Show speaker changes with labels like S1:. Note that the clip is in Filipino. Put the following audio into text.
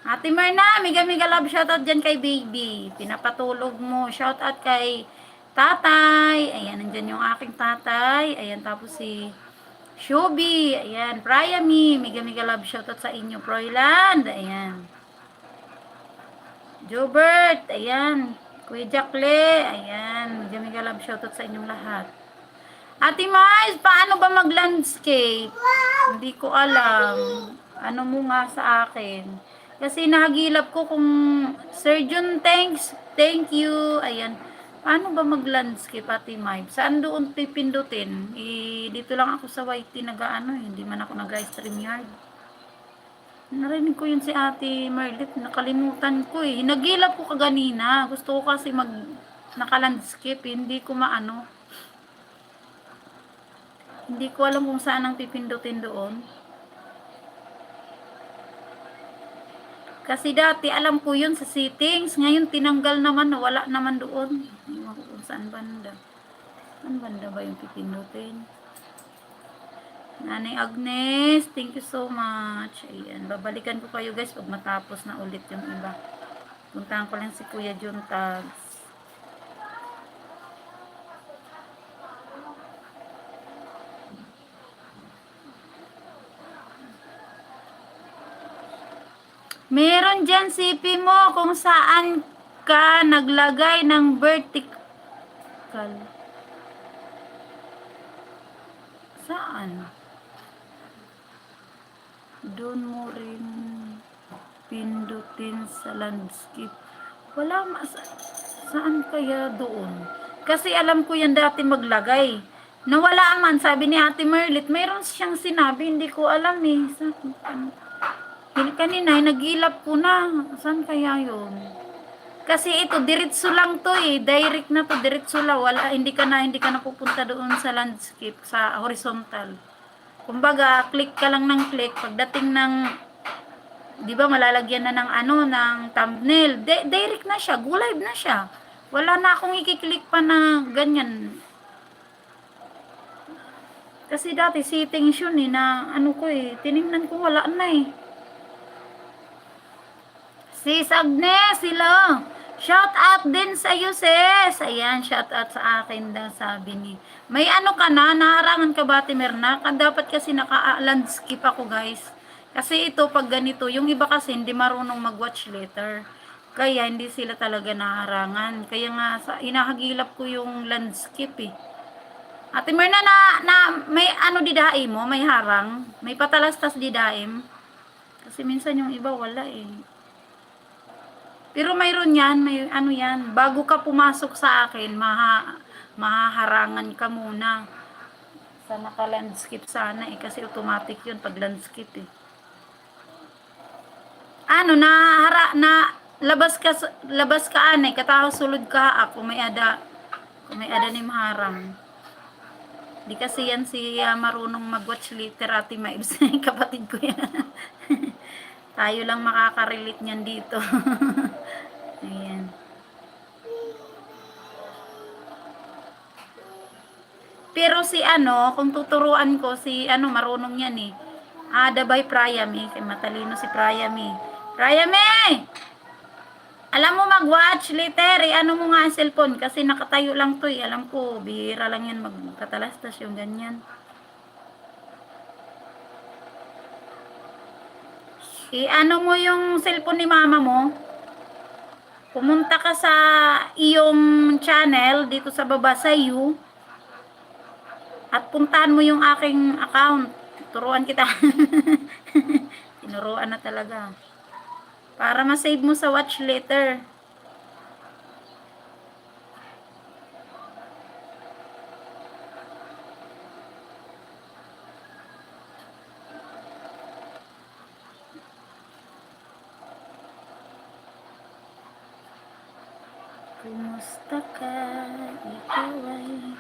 S1: Ate Marna, mega love shoutout dyan kay baby. Pinapatulog mo. Shoutout kay tatay. Ayan, nandyan yung aking tatay. Ayan, tapos si Shubi. Ayan, Priami. Mega love shoutout sa inyo. Proyland. Ayan. Jobert. Ayan. Kuya Jackle. Ayan. Mega love shoutout sa inyong lahat. Ate Mais, paano ba mag-landscape? Hindi ko alam. Ano mo nga sa akin? Kasi nahagilap ko kung Sir Jun, thanks. Thank you. Ayan. Paano ba mag-landscape, Ate Mai? Saan doon pipindutin? Dito lang ako sa YT nag-ano, hindi man ako nag-stream yard. Narinig ko yun si Ate Merlit. Nakalimutan ko eh. Nagilap ko kaganina. Gusto ko kasi naka-landscape. Hindi ko maano. Hindi ko alam kung saan ang pipindutin doon. Kasi dati alam ko yun sa settings. Ngayon tinanggal naman, wala naman doon. Hindi ko kung saan banda. Saan banda ba yung pipindutin? Nanay Agnes, thank you so much. Ayan, babalikan ko kayo guys pag matapos na ulit yung iba. Puntahan ko lang si Kuya Jun Tags. Meron dyan CP mo kung saan ka naglagay ng vertical. Saan? Doon mo rin pindutin sa landscape. Wala, saan kaya doon? Kasi alam ko yan dati maglagay. Nawala man, sabi ni Ate Merlit, mayroon siyang sinabi, hindi ko alam eh. Kanina, nagilap ko na. Saan kaya yun? Kasi ito, diretso lang to eh. Direct na to, diretso lang. Wala, hindi ka na pupunta doon sa landscape, sa horizontal. Kumbaga, click ka lang ng click. Pagdating ng, di ba, malalagyan na ng ano, ng thumbnail. Direct na siya, go live na siya. Wala na akong ikiklik pa na ganyan. Kasi dati settings yun eh, na ano ko eh, tinignan ko wala na eh. Sis Agnes, hello. Shout out din sa iyo, sis. Ayan, shout out sa akin daw, sabi ni. May ano ka na, naharangan ka ba, Timerna? Dapat kasi naka-landscape ako, guys. Kasi ito, pag ganito, yung iba kasi hindi marunong mag-watch later. Kaya hindi sila talaga naharangan. Kaya nga, inahagilap ko yung landscape eh. Ate Merna, may ano didaim mo? May harang? May patalastas didaim? Kasi minsan yung iba wala eh. Pero mayroon yan, may ano yan. Bago ka pumasok sa akin, mahaharangan ka muna. Sa naka-landscape sana eh. Kasi automatic yun pag landscape eh. Ano, labas ka anay. Kataho sulod ka ako. May ada ni maharang. Di kasi yan si marunong mag-watch later, Ate Maibs. Kapatid ko yan. Tayo lang makaka-relate niyan dito. Ayan. Pero si ano, kung tuturuan ko, si ano, marunong yan eh. Dabay Priami. Kay matalino si Priami. Priami! Alam mo mag-watch later eh. Ano mo nga ang cellphone? Kasi nakatayo lang to eh. Alam ko, bihira lang yan magkatalastas yung ganyan. Ano mo yung cellphone ni mama mo? Pumunta ka sa iyong channel dito sa baba sa you at puntahan mo yung aking account. Turuan kita. Tinuruan na talaga. Para ma-save mo sa watch later. Kumusta ka? Ikaw ay